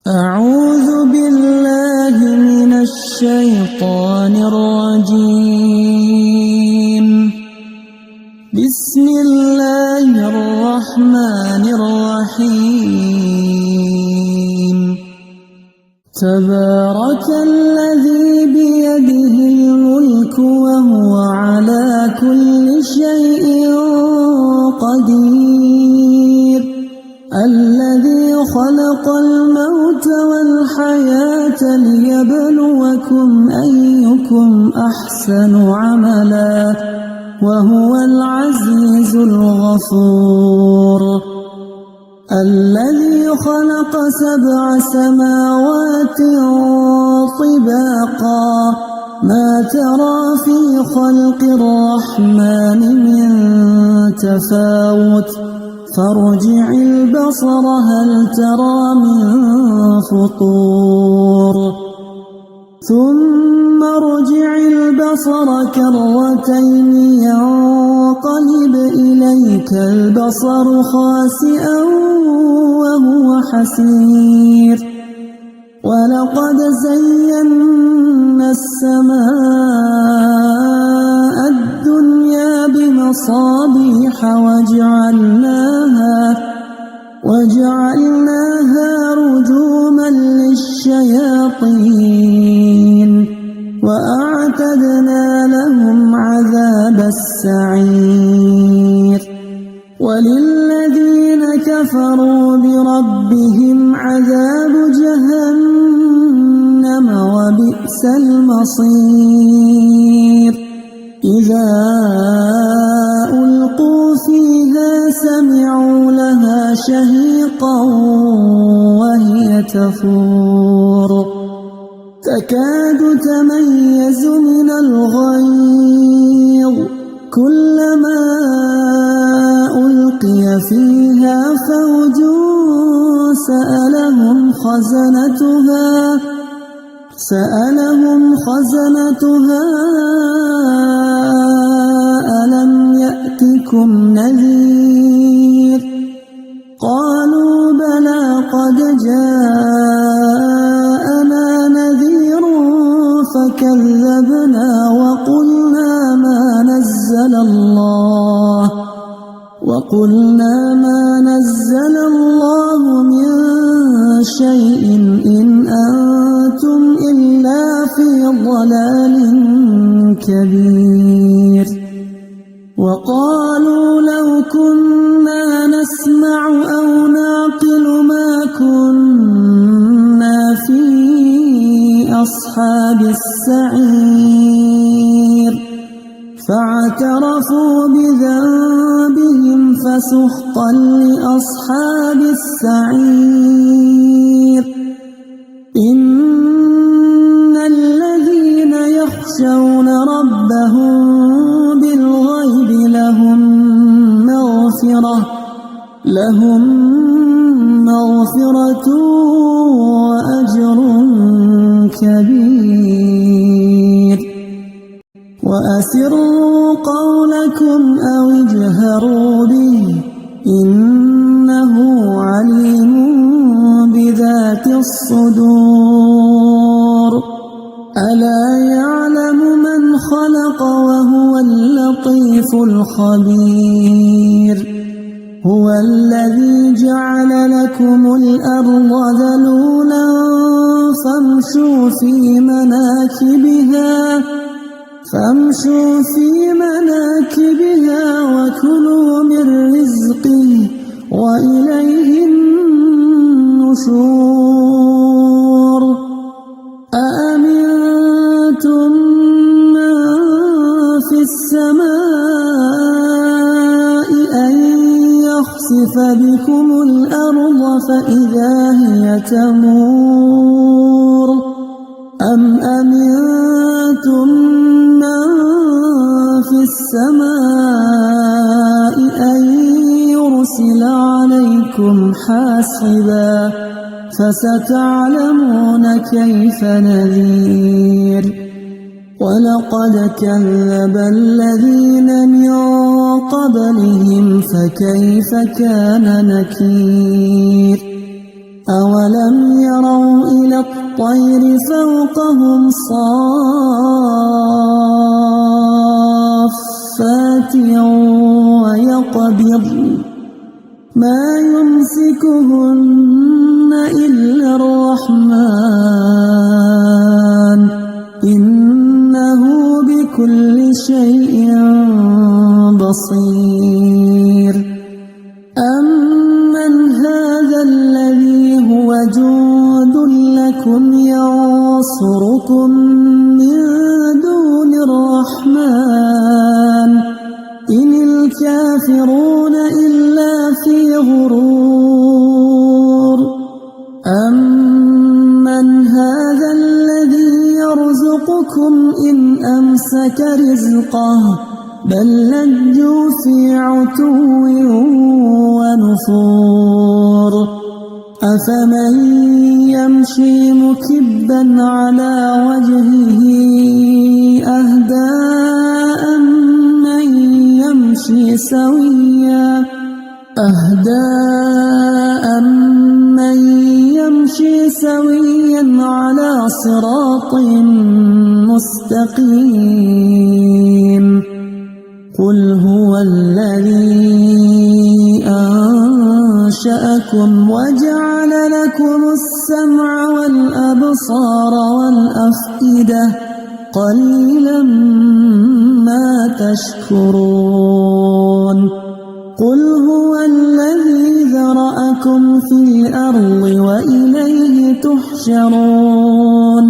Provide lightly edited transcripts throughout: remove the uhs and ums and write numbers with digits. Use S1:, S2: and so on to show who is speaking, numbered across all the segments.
S1: أعوذ بالله من الشيطان الرجيم. بسم الله الرحمن الرحيم. تبارك الذي بيده الملك وهو على كل شيء قدير. الذي خلق الموت والحياة ليبلوكم أيكم أحسن عملا وهو العزيز الغفور. الذي خلق 7 سماوات طباقا ما ترى في خلق الرحمن من تفاوت فارجع البصر هل ترى من فطور ثم ارجع البصر كرتين ينقلب إليك البصر خاسئا وهو حسير. ولقد زينا السماء الدنيا بمصابيح وجعلناها رجوما للشياطين وأعتدنا لهم عذاب السعير. وللذين كفروا بربهم عذاب جهنم وبئس المصير. إذا ألقوا فيها سمعوا لها شهيقا وهي تفور تكاد تميز من الغيظ كلما ألقي فيها فوج سألهم خزنتها ألم يأتكم نذير؟ قالوا بلى قد جاءنا نذير فكذبنا وقلنا ما نزل الله من شيء إن أنتم إلا في ضلال كبير. وقالوا لو كنا نسمع أو نعقل ما كنا في أصحاب السعير فاعترفوا بذنبهم فسحقا لأصحاب السعير. إن الذين يخشون ربهم بالغيب لهم مغفرة وأجر كبير. وأسروا قولكم أو اجهروا به إنه عليم بذات الصدور. ألا يعلم من خلق وهو اللطيف الخبير. هو الذي جعل لكم الأرض ذلولا فامشوا في مناكبها وكلوا من رزقه وإليه النشور. أأمنتم من في السماء أن يخسف بكم الأرض فإذا هي تمور أم أمنتم من في السماء أن يرسل عليكم حاصبا فستعلمون كيف نذير. ولقد كذب الذين من قبلهم فكيف كان نكير. أولم يروا إلى الطير فوقهم صافات ويقبضن ما يمسكهن إلا الرحمن إنه بكل شيء بصير أمن هذا الذي هو جند لكم ينصركم من دون الرحمن إن الكافرون إلا في غرور أمن هذا الذي يرزقكم إن أمسك رزقه بل لجوا في عتو ونفور أفمن يمشي مكبا على وجهه أهدى أمن يمشي سويا على صراط مستقيم قل هو الذي أنشأكم وجعل لكم السمع والأبصار والأفئدة قليلا ما تشكرون قل هو الذي ذرأكم في الأرض وإليه تحشرون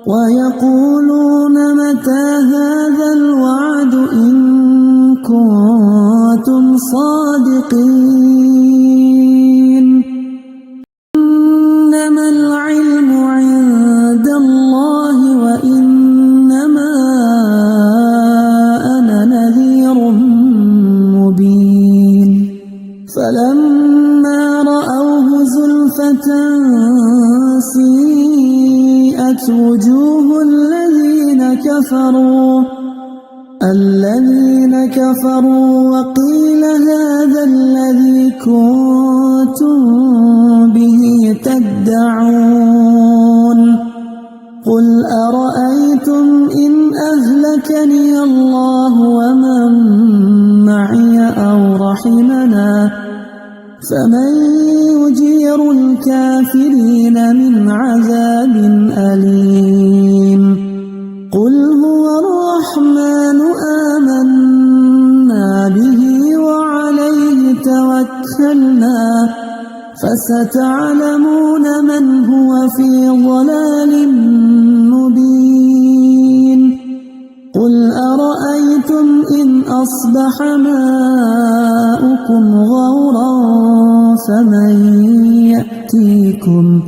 S1: ويقولون متى هذا الوعد إن كنتم صادقين إنما العلم عند الله وإنما أنا نذير مبين فلما رأوه زلفة سيئت وجوه الذين كفروا وقيل هذا الذي كنتم به تدعون قل أرأيتم إن أهلكني الله ومن معي أو رحمنا فمن يجير الكافرين من عذاب أليم قل هو الرحمن آمنا به وعليه توكلنا فستعلمون من هو في ضلال مبين قل أرأيتم إن أصبح ماؤكم غورا فمن يأتيكم